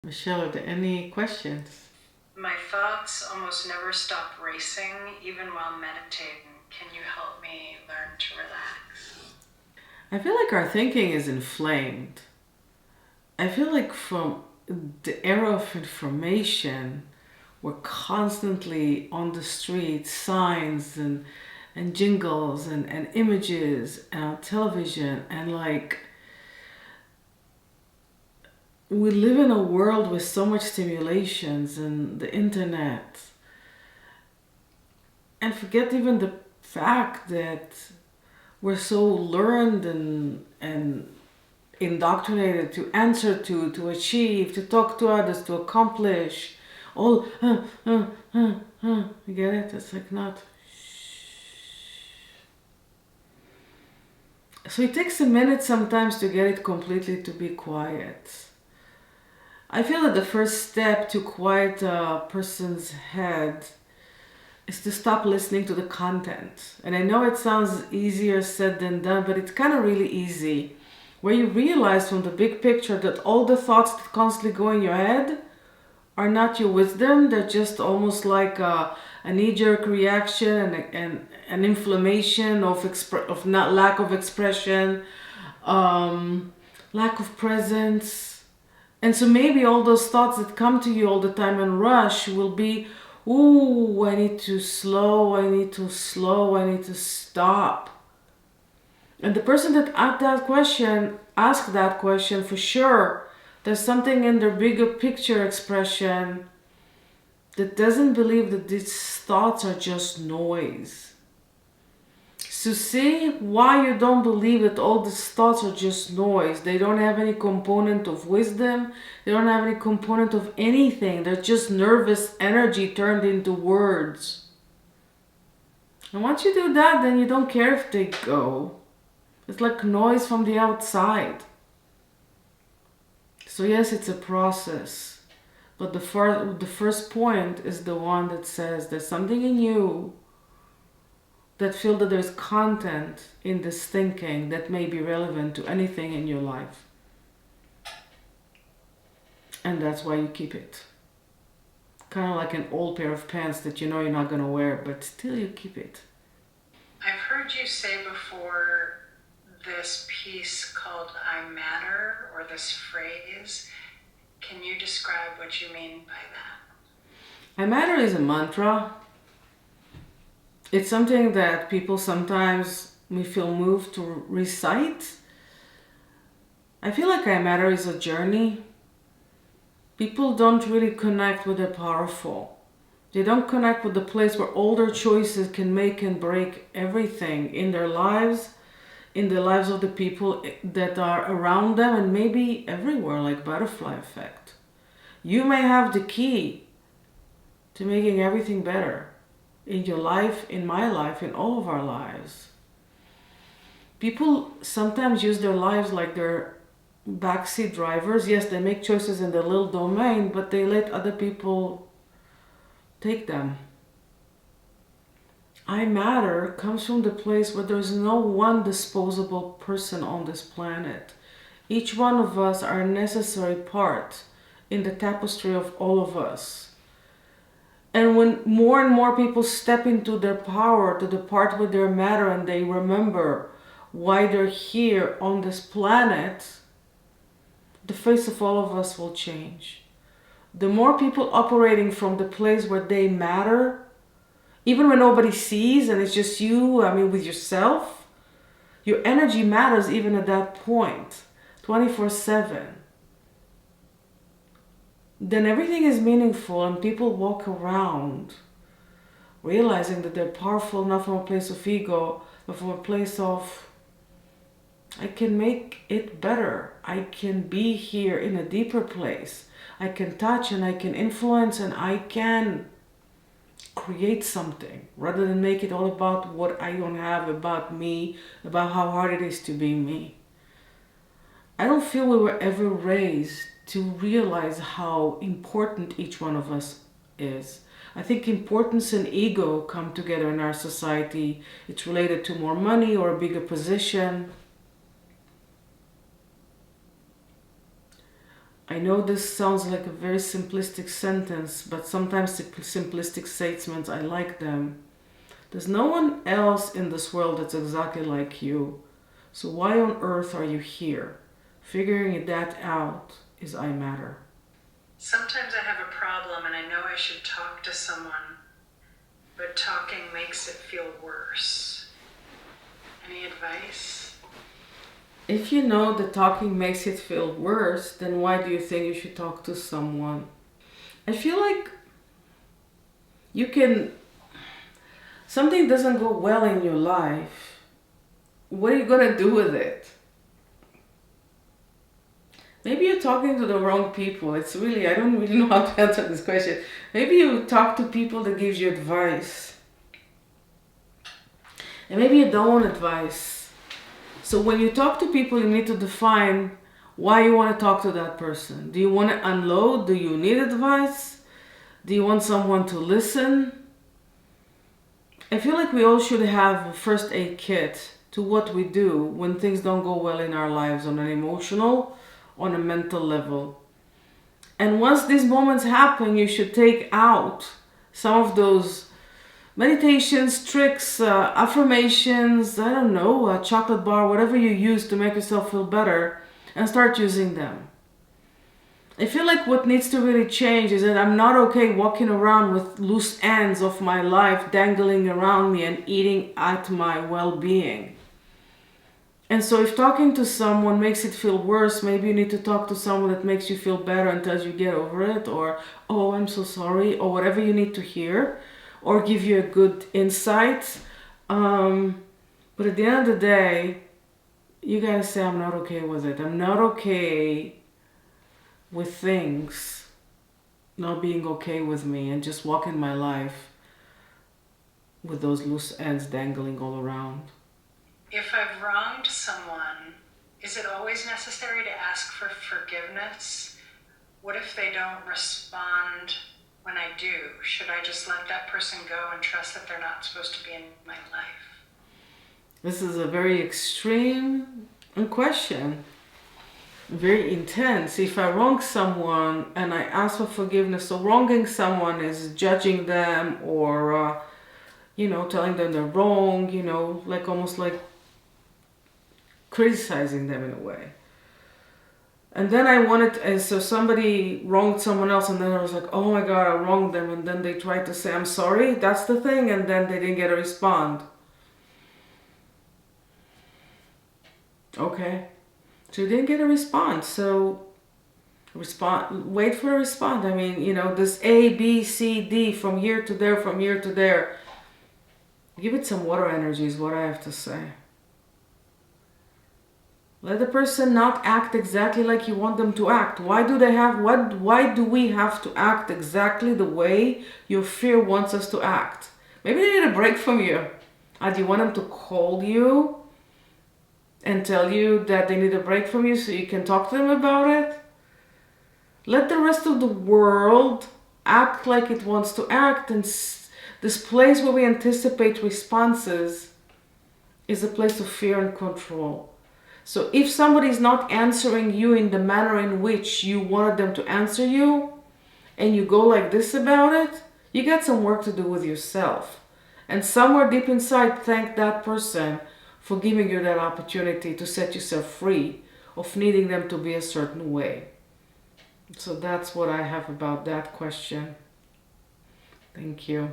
Michelle, are there any questions? My thoughts almost never stop racing, even while meditating. Can you help me learn to relax? I feel like our thinking is inflamed. I feel like from the era of information, we're constantly on the street, signs and jingles and images and on television, and like we live in a world with so much stimulations and the internet, and forget even the fact that we're so learned and indoctrinated to answer to achieve, to talk to others, to accomplish. All, you get it? It's like not. So it takes a minute sometimes to get it completely to be quiet. I feel that the first step to quiet a person's head is to stop listening to the content. And I know it sounds easier said than done, but it's kind of really easy. Where you realize from the big picture that all the thoughts that constantly go in your head are not your wisdom. They're just almost like a knee-jerk reaction and an inflammation of not lack of expression, lack of presence. And so maybe all those thoughts that come to you all the time and rush will be, ooh, I need to slow, I need to slow, I need to stop. And the person that asked that question for sure, there's something in their bigger picture expression that doesn't believe that these thoughts are just noise. So see why you don't believe that all these thoughts are just noise. They don't have any component of wisdom. They don't have any component of anything. They're just nervous energy turned into words. And once you do that, then you don't care if they go. It's like noise from the outside. So yes, it's a process. But the first point is the one that says there's something in you that feel that there's content in this thinking that may be relevant to anything in your life. And that's why you keep it. Kind of like an old pair of pants that you know you're not going to wear, but still you keep it. I've heard you say before this piece called I Matter, or this phrase. Can you describe what you mean by that? I matter is a mantra. It's something that people sometimes may feel moved to recite. I feel like I matter is a journey. People don't really connect with the powerful. They don't connect with the place where all their choices can make and break everything in their lives, in the lives of the people that are around them, and maybe everywhere, like butterfly effect. You may have the key to making everything better in your life, in my life, in all of our lives. People sometimes use their lives like they're backseat drivers. Yes, they make choices in their little domain, but they let other people take them. I matter comes from the place where there's no one disposable person on this planet. Each one of us are a necessary part in the tapestry of all of us. And when more and more people step into their power, to the part where they matter, and they remember why they're here on this planet, the face of all of us will change. The more people operating from the place where they matter, even when nobody sees and it's just you, with yourself, your energy matters even at that point, 24/7. Then everything is meaningful and people walk around realizing that they're powerful not from a place of ego, but from a place of I can make it better. I can be here in a deeper place. I can touch and I can influence and I can create something rather than make it all about what I don't have, about me, about how hard it is to be me. I don't feel we were ever raised to realize how important each one of us is. I think importance and ego come together in our society. It's related to more money or a bigger position. I know this sounds like a very simplistic sentence, but sometimes simplistic statements, I like them. There's no one else in this world that's exactly like you. So why on earth are you here? Figuring that out is I matter. Sometimes I have a problem and I know I should talk to someone, but talking makes it feel worse. Any advice? If you know that talking makes it feel worse, then why do you think you should talk to someone? I feel like you can... Something doesn't go well in your life. What are you going to do with it? Maybe you're talking to the wrong people. It's really, I don't really know how to answer this question. Maybe you talk to people that gives you advice. And maybe you don't want advice. So when you talk to people, you need to define why you want to talk to that person. Do you want to unload? Do you need advice? Do you want someone to listen? I feel like we all should have a first aid kit to what we do when things don't go well in our lives on an emotional, on a mental level. And once these moments happen, you should take out some of those meditations, tricks, affirmations, I don't know, a chocolate bar, whatever you use to make yourself feel better, and start using them. I feel like what needs to really change is that I'm not okay walking around with loose ends of my life dangling around me and eating at my well-being. And so if talking to someone makes it feel worse, maybe you need to talk to someone that makes you feel better and tells you get over it, or, oh, I'm so sorry, or whatever you need to hear, or give you a good insight. But at the end of the day, you gotta say, I'm not okay with it. I'm not okay with things not being okay with me and just walking my life with those loose ends dangling all around. If I've wronged someone, is it always necessary to ask for forgiveness? What if they don't respond when I do? Should I just let that person go and trust that they're not supposed to be in my life? This is a very extreme question, very intense. If I wrong someone and I ask for forgiveness, so wronging someone is judging them or, telling them they're wrong, like almost like criticizing them in a way. And then and so somebody wronged someone else, and then I was like, oh my God, I wronged them. And then they tried to say, I'm sorry, that's the thing. And then they didn't get a response. Okay. So you didn't get a response. So wait for a response. I mean, this A, B, C, D, from here to there, from here to there. Give it some water energy is what I have to say. Let the person not act exactly like you want them to act. Why do we have to act exactly the way your fear wants us to act? Maybe they need a break from you. Do you want them to call you and tell you that they need a break from you so you can talk to them about it? Let the rest of the world act like it wants to act, and this place where we anticipate responses is a place of fear and control. So if somebody is not answering you in the manner in which you wanted them to answer you, and you go like this about it, you got some work to do with yourself. And somewhere deep inside, thank that person for giving you that opportunity to set yourself free of needing them to be a certain way. So that's what I have about that question. Thank you.